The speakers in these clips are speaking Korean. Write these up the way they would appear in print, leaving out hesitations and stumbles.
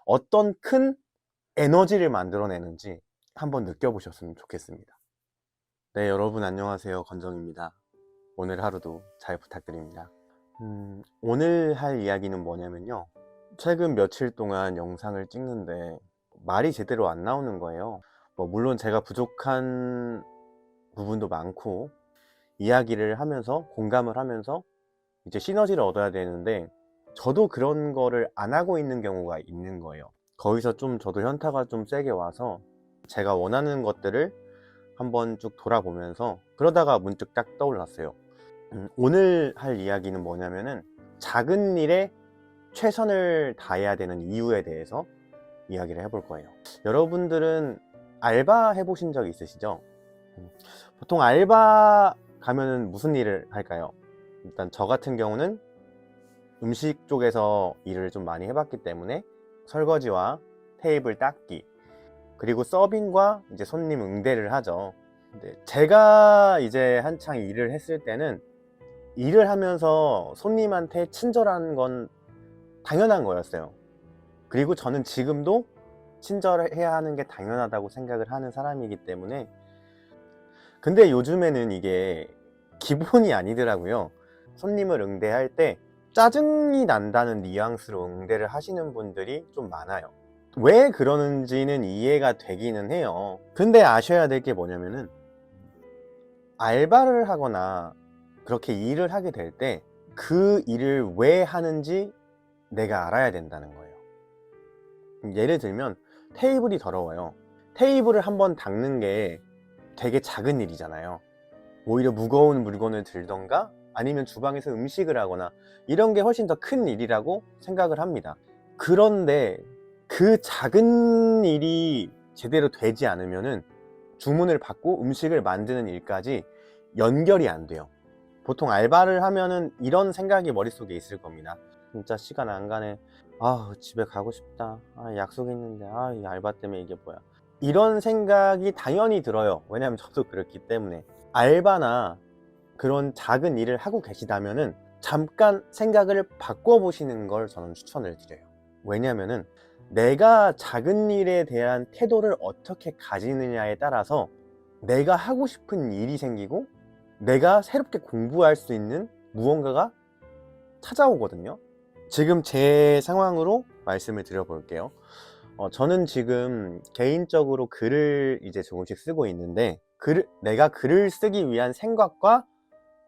어떤 큰 에너지를 만들어내는지 한번 느껴보셨으면 좋겠습니다. 네, 여러분 안녕하세요. 건정입니다. 오늘 하루도 잘 부탁드립니다. 오늘 할 이야기는 뭐냐면요. 최근 며칠 동안 영상을 찍는데 말이 제대로 안 나오는 거예요. 물론 제가 부족한 부분도 많고 이야기를 하면서 공감을 하면서 이제 시너지를 얻어야 되는데 저도 그런 거를 안 하고 있는 경우가 있는 거예요. 거기서 좀 저도 현타가 좀 세게 와서 제가 원하는 것들을 한번 쭉 돌아보면서 그러다가 문득 딱 떠올랐어요. 오늘 할 이야기는 뭐냐면은 작은 일에 최선을 다해야 되는 이유에 대해서 이야기를 해볼 거예요. 여러분들은 알바 해보신 적 있으시죠? 보통 알바 가면은 무슨 일을 할까요? 일단 저 같은 경우는 음식 쪽에서 일을 좀 많이 해봤기 때문에 설거지와 테이블 닦기, 그리고 서빙과 이제 손님 응대를 하죠. 근데 제가 이제 한창 일을 했을 때는 일을 하면서 손님한테 친절한 건 당연한 거였어요. 그리고 저는 지금도 친절해야 하는 게 당연하다고 생각을 하는 사람이기 때문에. 근데 요즘에는 이게 기본이 아니더라고요. 손님을 응대할 때 짜증이 난다는 뉘앙스로 응대를 하시는 분들이 좀 많아요. 왜 그러는지는 이해가 되기는 해요. 근데 아셔야 될 게 뭐냐면은 알바를 하거나 그렇게 일을 하게 될 때 그 일을 왜 하는지 내가 알아야 된다는 거예요. 예를 들면 테이블이 더러워요. 테이블을 한번 닦는 게 되게 작은 일이잖아요. 오히려 무거운 물건을 들던가 아니면 주방에서 음식을 하거나 이런 게 훨씬 더 큰 일이라고 생각을 합니다. 그런데 그 작은 일이 제대로 되지 않으면은 주문을 받고 음식을 만드는 일까지 연결이 안 돼요. 보통 알바를 하면은 이런 생각이 머릿속에 있을 겁니다. 진짜 시간 안 가네. 아, 집에 가고 싶다. 아, 약속 있는데. 아, 이 알바 때문에 이게 뭐야. 이런 생각이 당연히 들어요. 왜냐면 저도 그렇기 때문에. 알바나 그런 작은 일을 하고 계시다면은 잠깐 생각을 바꿔보시는 걸 저는 추천을 드려요. 왜냐면은 내가 작은 일에 대한 태도를 어떻게 가지느냐에 따라서 내가 하고 싶은 일이 생기고 내가 새롭게 공부할 수 있는 무언가가 찾아오거든요. 지금 제 상황으로 말씀을 드려볼게요. 저는 지금 개인적으로 글을 이제 조금씩 쓰고 있는데 내가 글을 쓰기 위한 생각과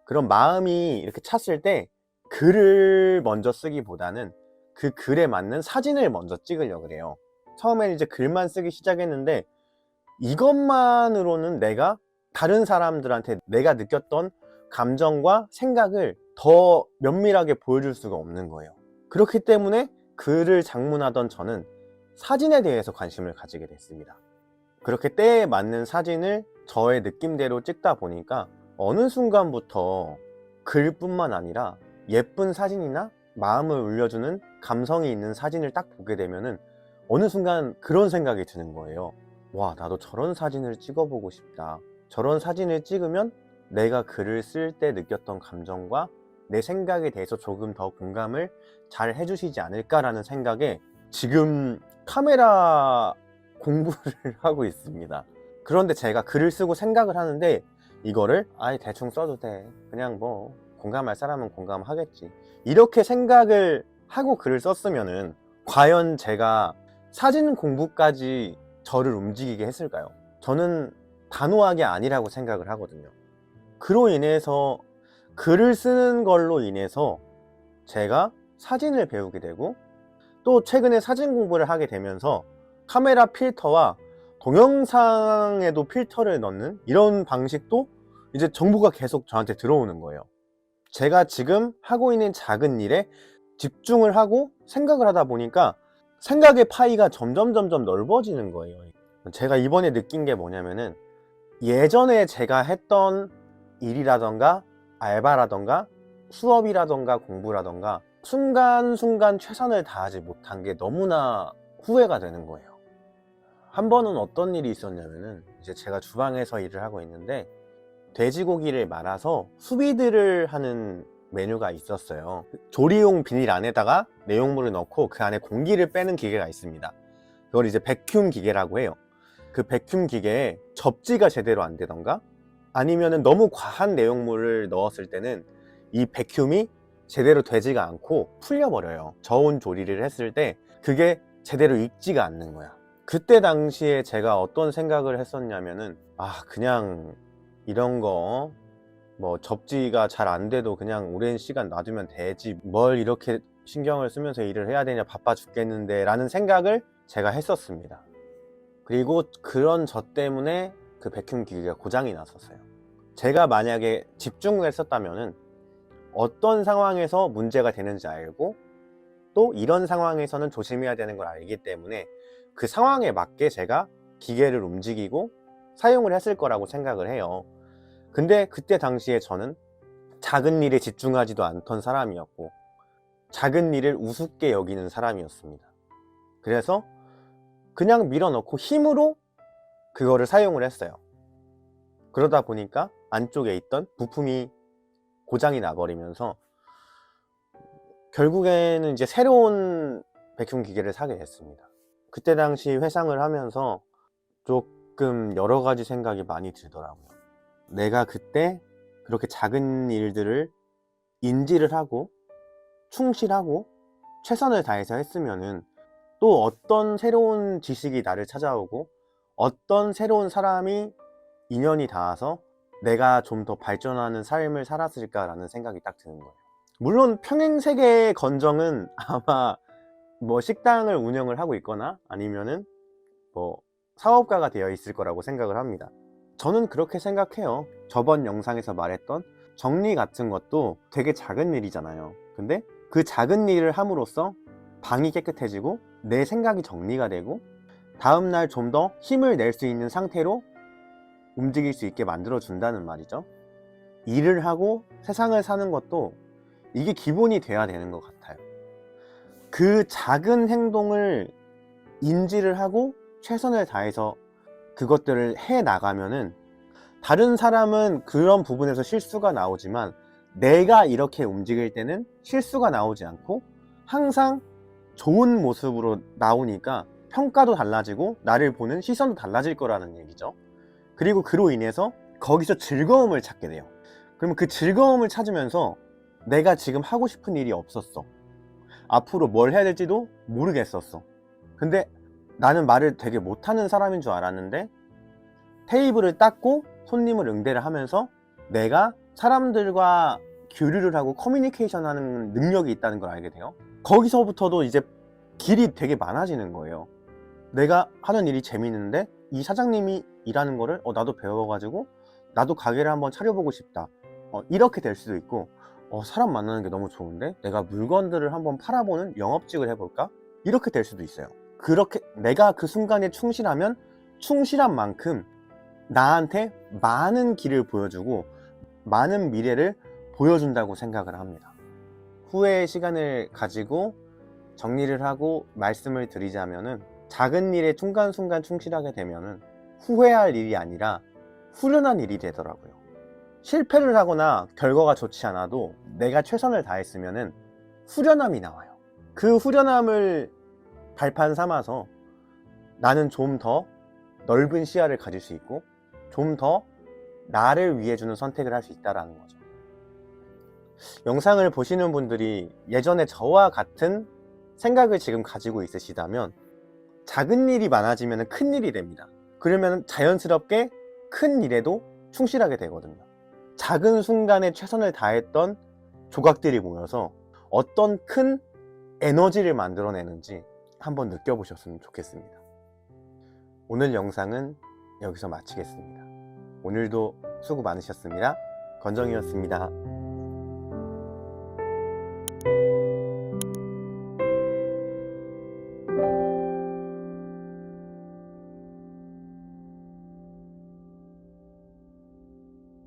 그런 마음이 이렇게 찼을 때 글을 먼저 쓰기보다는 그 글에 맞는 사진을 먼저 찍으려고 그래요. 처음에는 이제 글만 쓰기 시작했는데 이것만으로는 내가 다른 사람들한테 내가 느꼈던 감정과 생각을 더 면밀하게 보여줄 수가 없는 거예요. 그렇기 때문에 글을 장문하던 저는 사진에 대해서 관심을 가지게 됐습니다. 그렇게 때에 맞는 사진을 저의 느낌대로 찍다 보니까 어느 순간부터 글뿐만 아니라 예쁜 사진이나 마음을 울려주는 감성이 있는 사진을 딱 보게 되면은 어느 순간 그런 생각이 드는 거예요. 와, 나도 저런 사진을 찍어보고 싶다. 저런 사진을 찍으면 내가 글을 쓸 때 느꼈던 감정과 내 생각에 대해서 조금 더 공감을 잘 해주시지 않을까라는 생각에 지금 카메라 공부를 하고 있습니다. 그런데 제가 글을 쓰고 생각을 하는데 이거를 아예 대충 써도 돼. 그냥 뭐 공감할 사람은 공감하겠지. 이렇게 생각을 하고 글을 썼으면은 과연 제가 사진 공부까지 저를 움직이게 했을까요? 저는 단호하게 아니라고 생각을 하거든요. 그로 인해서 글을 쓰는 걸로 인해서 제가 사진을 배우게 되고 또 최근에 사진 공부를 하게 되면서 카메라 필터와 동영상에도 필터를 넣는 이런 방식도 이제 정보가 계속 저한테 들어오는 거예요. 제가 지금 하고 있는 작은 일에 집중을 하고 생각을 하다 보니까 생각의 파이가 점점 넓어지는 거예요. 제가 이번에 느낀 게 뭐냐면은 예전에 제가 했던 일이라던가 알바라던가 수업이라던가 공부라던가 순간순간 최선을 다하지 못한 게 너무나 후회가 되는 거예요. 한 번은 어떤 일이 있었냐면은 이제 제가 주방에서 일을 하고 있는데 돼지고기를 말아서 수비드를 하는 메뉴가 있었어요. 조리용 비닐 안에다가 내용물을 넣고 그 안에 공기를 빼는 기계가 있습니다. 그걸 이제 백큐움 기계라고 해요. 그 백큐움 기계에 접지가 제대로 안 되던가 아니면은 너무 과한 내용물을 넣었을 때는 이 백큐움이 제대로 되지가 않고 풀려버려요. 저온 조리를 했을 때 그게 제대로 익지가 않는 거야. 그때 당시에 제가 어떤 생각을 했었냐면은 그냥 이런 거 뭐 접지가 잘 안 돼도 그냥 오랜 시간 놔두면 되지 뭘 이렇게 신경을 쓰면서 일을 해야 되냐 바빠 죽겠는데 라는 생각을 제가 했었습니다. 그리고 그런 저 때문에 그 백큐um 기계가 고장이 났었어요. 제가 만약에 집중을 했었다면은 어떤 상황에서 문제가 되는지 알고 또 이런 상황에서는 조심해야 되는 걸 알기 때문에 그 상황에 맞게 제가 기계를 움직이고 사용을 했을 거라고 생각을 해요. 근데 그때 당시에 저는 작은 일에 집중하지도 않던 사람이었고 작은 일을 우습게 여기는 사람이었습니다. 그래서 그냥 밀어넣고 힘으로 그거를 사용을 했어요. 그러다 보니까 안쪽에 있던 부품이 고장이 나버리면서 결국에는 이제 새로운 백큐um 기계를 사게 됐습니다. 그때 당시 회상을 하면서 조금 여러 가지 생각이 많이 들더라고요. 내가 그때 그렇게 작은 일들을 인지를 하고 충실하고 최선을 다해서 했으면은 또 어떤 새로운 지식이 나를 찾아오고 어떤 새로운 사람이 인연이 닿아서 내가 좀 더 발전하는 삶을 살았을까라는 생각이 딱 드는 거예요. 물론 평행세계의 건정은 아마 뭐 식당을 운영을 하고 있거나 아니면은 뭐 사업가가 되어 있을 거라고 생각을 합니다. 저는 그렇게 생각해요. 저번 영상에서 말했던 정리 같은 것도 되게 작은 일이잖아요. 근데 그 작은 일을 함으로써 방이 깨끗해지고 내 생각이 정리가 되고 다음날 좀 더 힘을 낼 수 있는 상태로 움직일 수 있게 만들어 준다는 말이죠. 일을 하고 세상을 사는 것도 이게 기본이 돼야 되는 것 같아요. 그 작은 행동을 인지를 하고 최선을 다해서 그것들을 해 나가면은 다른 사람은 그런 부분에서 실수가 나오지만 내가 이렇게 움직일 때는 실수가 나오지 않고 항상 좋은 모습으로 나오니까 평가도 달라지고 나를 보는 시선도 달라질 거라는 얘기죠. 그리고 그로 인해서 거기서 즐거움을 찾게 돼요. 그러면 그 즐거움을 찾으면서 내가 지금 하고 싶은 일이 없었어. 앞으로 뭘 해야 될지도 모르겠었어. 근데 나는 말을 되게 못하는 사람인 줄 알았는데 테이블을 닦고 손님을 응대를 하면서 내가 사람들과 교류를 하고 커뮤니케이션 하는 능력이 있다는 걸 알게 돼요. 거기서부터도 이제 길이 되게 많아지는 거예요. 내가 하는 일이 재밌는데 이 사장님이 일하는 거를 나도 배워가지고 나도 가게를 한번 차려보고 싶다. 이렇게 될 수도 있고 사람 만나는 게 너무 좋은데 내가 물건들을 한번 팔아보는 영업직을 해볼까? 이렇게 될 수도 있어요. 그렇게 내가 그 순간에 충실하면 충실한 만큼 나한테 많은 길을 보여주고 많은 미래를 보여준다고 생각을 합니다. 후회의 시간을 가지고 정리를 하고 말씀을 드리자면은 작은 일에 순간순간 충실하게 되면은 후회할 일이 아니라 후련한 일이 되더라고요. 실패를 하거나 결과가 좋지 않아도 내가 최선을 다했으면은 후련함이 나와요. 그 후련함을 발판 삼아서 나는 좀 더 넓은 시야를 가질 수 있고 좀 더 나를 위해 주는 선택을 할 수 있다는 거죠. 영상을 보시는 분들이 예전에 저와 같은 생각을 지금 가지고 있으시다면 작은 일이 많아지면 큰 일이 됩니다. 그러면 자연스럽게 큰 일에도 충실하게 되거든요. 작은 순간에 최선을 다했던 조각들이 모여서 어떤 큰 에너지를 만들어내는지 한번 느껴보셨으면 좋겠습니다. 오늘 영상은 여기서 마치겠습니다. 오늘도 수고 많으셨습니다. 건정이었습니다.